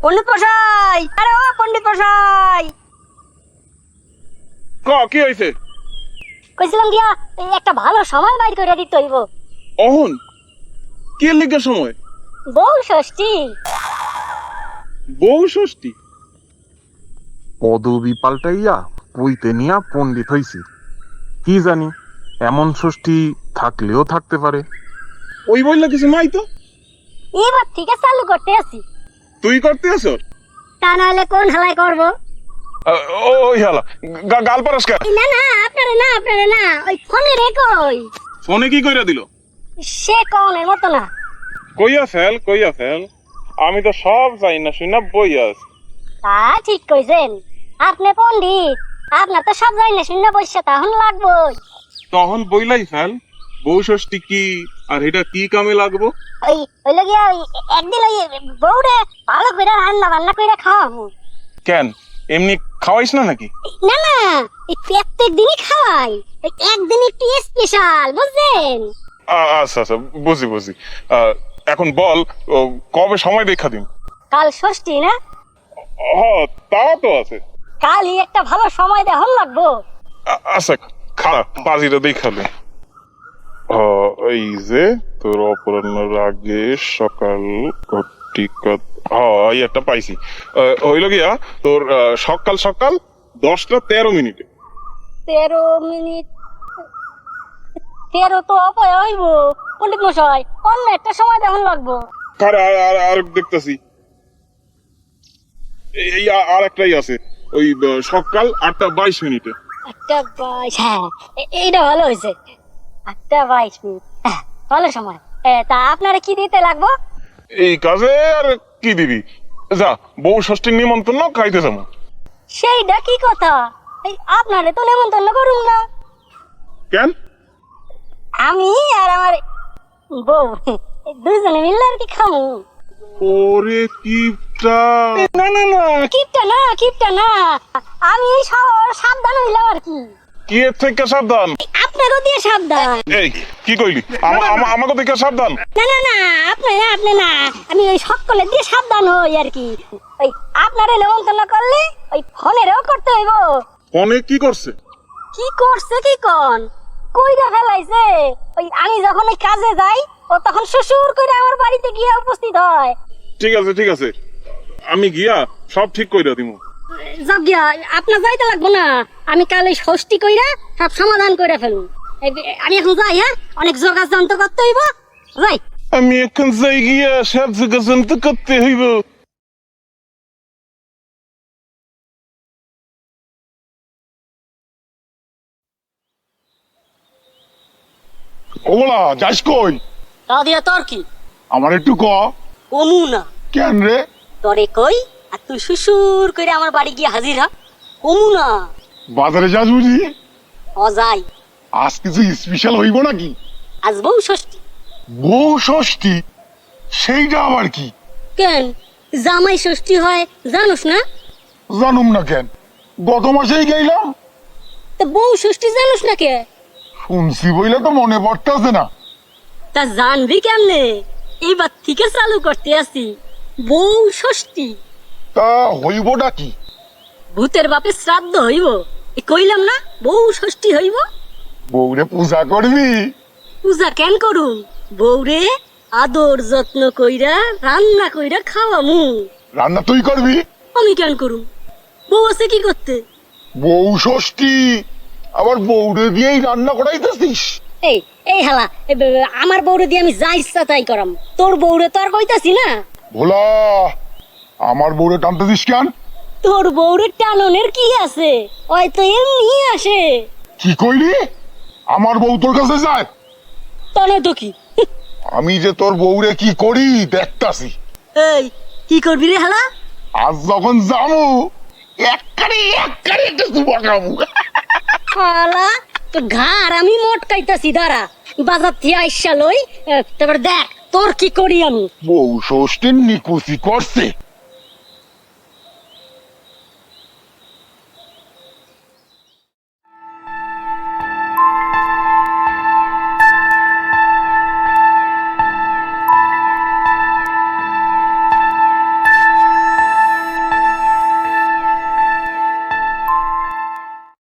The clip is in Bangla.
পণ্ডিত মশাই, আরে ও পণ্ডিত মশাই, কি হয়েছে? কইছিলাম দিয়া এই একটা ভালো সময় বাইর করে দিতে হইব। অহন কি লিখে সময়? বউ ষষ্ঠী। বউ ষষ্ঠী? পদবি পাল্টাইয়া কইতে নিয়া পণ্ডিত হইছি। কি জানি এমন ষষ্ঠী থাকলেও থাকতে পারে। ওই বললা কিছু নাই তো। এবার থেকে চালু করতে আছি। তুই করতে আছ? তা নাহলে কোন হালাই করব? ওই হালা গাল পারাস কা? না না, আপনারে না, ওই ফোনে রে কই। ফোনে কি কইরা দিল? সে কনের মতো না। কইয়া ফেল, আমি তো সব জানি না, শুনা বই আস। তা ঠিক কইছেন, আপনি পণ্ডিত, আপনার তো সব জানি না শূন্য বসে তখন লাগবই। তখন বইলাই ফেল বউ ষষ্ঠী কি আর এটা কি কামে লাগবো? ওই হইলো গিয়া ওই একদিন ওই বউরে ভালো করে রান্না বান্না করে খাওয়াবো। কেন এমনি খাওয়াইস না নাকি? না না, এই প্রত্যেক দিনই খাওয়াই, ওই একদিন একটু স্পেশাল, বুঝছেন? আচ্ছা বুঝি। এখন বল কবে সময় দেখা দিন? কাল ষষ্ঠী না? তা তো আছে। কালই একটা ভালো সময় দেখান লাগবো। আচ্ছা খারাপ বাজিটা দেখালে। এই যে তোর অপরাহ্নের আগে সকাল এই একটা পাইছি। হইল গিয়া তোর সকাল 10:13 13 মিনিট। 13 তো অপয় হইব পণ্ডিত মশাই, অন্য একটা সময় দেখান লাগবো। আর দেখতেছি এই আর একটাই আছে, ওই সকাল 8:22 8:22, হ্যাঁ এইটা ভালো হয়েছে। 8:22, ভালো সময়। তা আপনারা কি দিতে লাগবো? এই কাজে আর কি দিবি? যা বউ ষষ্ঠীর নিমন্ত্রণ খাইতে যাবো। সেইটা কি কথা? এই আপনারে তো নেমন্তন্ন করুন না। কেন? আমি আর আমার বউ দুজনে মিললে আর কি খামু। ওরে কিপটা! না, কিপটা না, আমি সাবধান হইলাম আর কি। কি এর থেকে সাবধান? আপনারও দিয়ে সাবধান। এই কি কইলি? আমাকে থেকে সাবধান? না, আপনি না, আমি ওই সকলের দিয়ে সাবধান হই আর কি। ওই আপনারে নেমন্তন্ন করলে ওই ফোনেরও করতে হইব। ফোনে কি করছে? কি করছে কি কন? কইরা ফেলাইছে। ওই আমি যখন ওই কাজে যাই, ও তখন শ্বশুর কইরা আমার বাড়িতে গিয়ে উপস্থিত হয়। ঠিক আছে আমি গিয়া সব ঠিক কইরা দিমু। যাক গিয়া, আপনার যাইতে লাগবো না, আমি কাল ওই ষষ্ঠী কইরা সব সমাধান কইরা ফেলুন। আমি এখন যাই, হ্যাঁ, অনেক যোগাযোগ যন্ত্র করতে হইব, যাই। আমি এখন যাই গিয়া সব যোগাযোগ করতে হইব। ওলা যাস কই? তা দিয়া তোর কি? আমার একটু ক। কমু না। কেন রে? তোরে কই আর তুই শ্বশুর কইরা আমার বাড়ি গিয়ে হাজির হ। কমু না। বাজারে যাস বুঝি? যাই। আজ কিছু স্পেশাল হইব নাকি? আজ বউ ষষ্ঠী। বউ ষষ্ঠী? সেইটা আবার কি? কেন জামাই ষষ্ঠী হয় জানোস না? জানুম না কেন, গত মাসেই গেলাম। তা বউ ষষ্ঠী জানোস না কে? শুনছি বইলে তো মনে পড়তেছে না। তা জানবি কেমনে? এইবার থেকে চালু করতে আসি বউ ষষ্ঠী। তা হইবটা কি? ভূতের বাপে শ্রাদ্ধ হইব, কইলাম না বউ ষষ্ঠী হইব। বউরে পূজা করবি? পূজা কেন করুম, বউরে আদর যত্ন কইরা রান্না কইরা খাওয়ামু। রান্না তুই করবি? আমি কেন করুম, বউ আছে কি করতে? বউ ষষ্ঠী আবার বউরে দিয়েই রান্না করাইতেছিস? এই হালা, আমার বউরে দিয়ে আমি যা ইচ্ছা তাই করাম, তোর বউরে তো আর কইতাছি না। ভোলা, আমার বউরে টানতেছিস কেন? তোর বউরে টাননের কি আছে, হয়তো এমনি আসে। কি কইলি? আমার বউ তোর কাছে যায়? তনে তো কি? আমি যে তোর বউরে কি করি দেখতাছি। এই কি করবি রে হালা? আজ যখন যাবো একবারে একটা বকাবো। হালা তোর ঘাড় আমি মটকাইতাছি, দাঁড়া বাজার থেকে আইসা লই, তারপর দেখ তোর কি করি আমি। বউ ষষ্ঠীর নিকুচি করছে।